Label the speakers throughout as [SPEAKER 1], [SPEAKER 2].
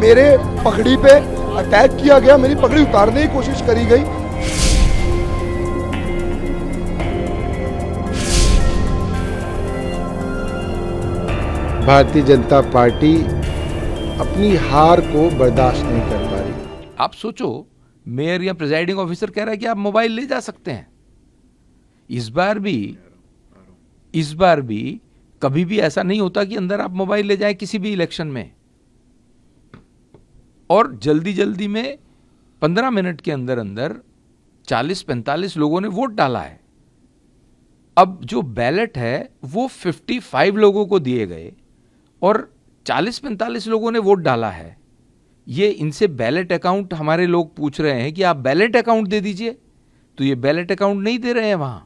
[SPEAKER 1] मेरे पगड़ी पे अटैक किया गया, मेरी पगड़ी उतारने की कोशिश करी गई।
[SPEAKER 2] भारतीय जनता पार्टी अपनी हार को बर्दाश्त नहीं कर पा रही।
[SPEAKER 3] आप सोचो, मेयर या प्रिजाइडिंग ऑफिसर कह रहा है कि आप मोबाइल ले जा सकते हैं। इस बार भी कभी भी ऐसा नहीं होता कि अंदर आप मोबाइल ले जाएं किसी भी इलेक्शन में। और जल्दी जल्दी में 15 मिनट के अंदर अंदर 40-45 लोगों ने वोट डाला है। अब जो बैलेट है वो 55 लोगों को दिए गए और 40-45 लोगों ने वोट डाला है। ये इनसे बैलेट अकाउंट हमारे लोग पूछ रहे हैं कि आप बैलेट अकाउंट दे दीजिए, तो ये बैलेट अकाउंट नहीं दे रहे हैं। वहां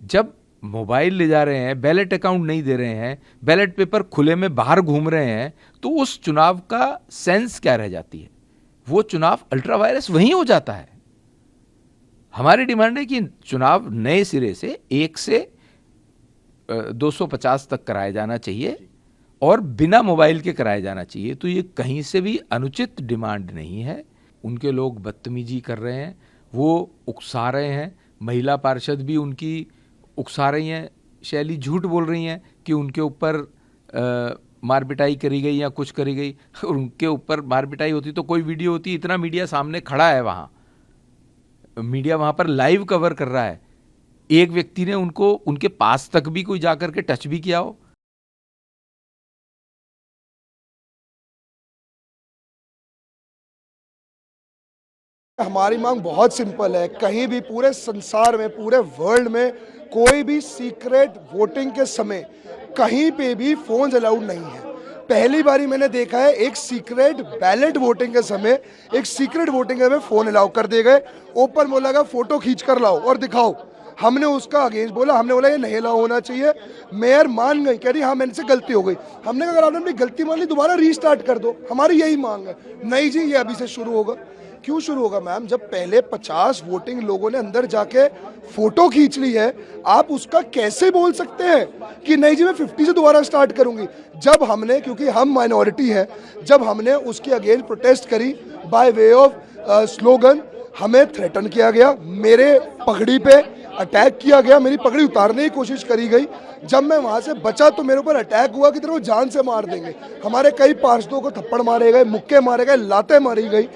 [SPEAKER 3] जब मोबाइल ले जा रहे हैं, बैलेट अकाउंट नहीं दे रहे हैं, बैलेट पेपर खुले में बाहर घूम रहे हैं, तो उस चुनाव का सेंस क्या रह जाती है? वो चुनाव अल्ट्रा वायरस वहीं हो जाता है। हमारी डिमांड है कि चुनाव नए सिरे से 1 से 250 तक कराया जाना चाहिए और बिना मोबाइल के कराया जाना चाहिए। तो ये कहीं से भी अनुचित डिमांड नहीं है। उनके लोग बदतमीजी कर रहे हैं, वो उकसा रहे हैं। महिला पार्षद भी उनकी उकसा रही हैं, शैली झूठ बोल रही हैं कि उनके ऊपर मार पिटाई करी गई या कुछ करी गई। और उनके ऊपर मार पिटाई होती तो कोई वीडियो होती। इतना मीडिया सामने खड़ा है, वहाँ मीडिया वहाँ पर लाइव कवर कर रहा है। एक व्यक्ति ने उनको उनके पास तक भी कोई जाकर के टच भी किया हो।
[SPEAKER 1] हमारी मांग बहुत सिंपल है। कहीं भी पूरे संसार में, पूरे वर्ल्ड में कोई भी सीक्रेट वोटिंग के समय कहीं पे भी फोन अलाउड नहीं है। पहली बारी मैंने देखा है एक सीक्रेट बैलेट वोटिंग के समय, एक सीक्रेट वोटिंग में फोन अलाउ कर दिए गए। ओपन बोला गया फोटो खींच कर लाओ और दिखाओ। हमने उसका अगेंस्ट बोला, हमने बोला ये नहीं अलाउ होना चाहिए। मेयर मान गई, कह रही हाँ मेरे से गलती हो गई। हमने कहा अगर आपने अपनी गलती मान ली दोबारा रीस्टार्ट कर दो, हमारी यही मांग है। नहीं जी, ये अभी से शुरू होगा। क्यों शुरू होगा मैम? जब पहले 50 वोटिंग लोगों ने अंदर जाके फोटो खींच ली है, आप उसका कैसे बोल सकते हैं कि नहीं जी मैं 50 से दोबारा स्टार्ट करूंगी? जब हमने, क्योंकि हम माइनॉरिटी है, जब हमने उसके अगेंस्ट प्रोटेस्ट करी बाय वे ऑफ स्लोगन, हमें थ्रेटन किया गया, मेरे पगड़ी पे अटैक किया गया, मेरी पगड़ी उतारने की कोशिश करी गई। जब मैं वहां से बचा तो मेरे ऊपर अटैक हुआ कि तेरे को जान से मार देंगे। हमारे कई पार्षदों को थप्पड़ मारे गए, मुक्के मारे गए, लातें मारी गई।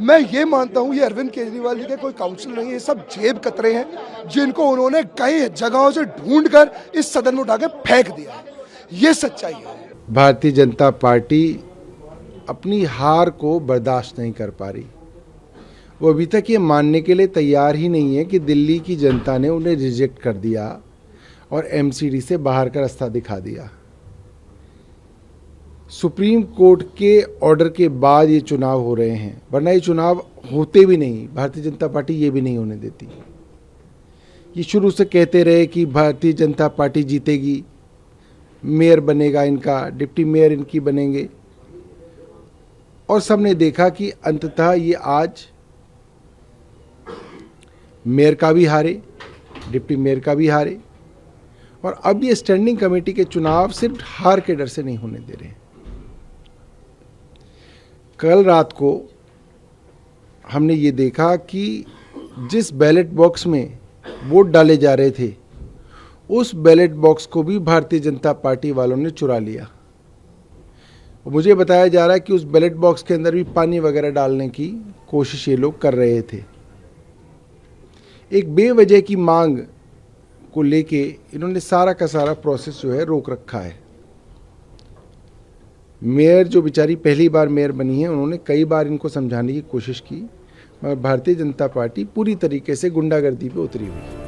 [SPEAKER 1] मैं ये मानता हूँ ये अरविंद केजरीवाल जी के कोई काउंसिल नहीं है, ये सब जेब कतरे हैं जिनको उन्होंने कई जगहों से ढूंढ कर इस सदन में उठा के फेंक दिया है। ये सच्चाई है।
[SPEAKER 2] भारतीय जनता पार्टी अपनी हार को बर्दाश्त नहीं कर पा रही। वो अभी तक ये मानने के लिए तैयार ही नहीं है कि दिल्ली की जनता ने उन्हें रिजेक्ट कर दिया और एमसीडी से बाहर का रास्ता दिखा दिया। सुप्रीम कोर्ट के ऑर्डर के बाद ये चुनाव हो रहे हैं, वरना ये चुनाव होते भी नहीं। भारतीय जनता पार्टी ये भी नहीं होने देती। ये शुरू से कहते रहे कि भारतीय जनता पार्टी जीतेगी, मेयर बनेगा इनका, डिप्टी मेयर इनकी बनेंगे, और सबने देखा कि अंततः ये आज मेयर का भी हारे, डिप्टी मेयर का भी हारे। और अब ये स्टैंडिंग कमेटी के चुनाव सिर्फ हार के डर से नहीं होने दे रहे हैं। कल रात को हमने ये देखा कि जिस बैलेट बॉक्स में वोट डाले जा रहे थे, उस बैलेट बॉक्स को भी भारतीय जनता पार्टी वालों ने चुरा लिया। मुझे बताया जा रहा है कि उस बैलेट बॉक्स के अंदर भी पानी वगैरह डालने की कोशिश ये लोग कर रहे थे। एक बेवजह की मांग को लेके इन्होंने सारा का सारा प्रोसेस जो है रोक रखा है। मेयर जो बेचारी पहली बार मेयर बनी है, उन्होंने कई बार इनको समझाने की कोशिश की, मगर भारतीय जनता पार्टी पूरी तरीके से गुंडागर्दी पे उतरी हुई है।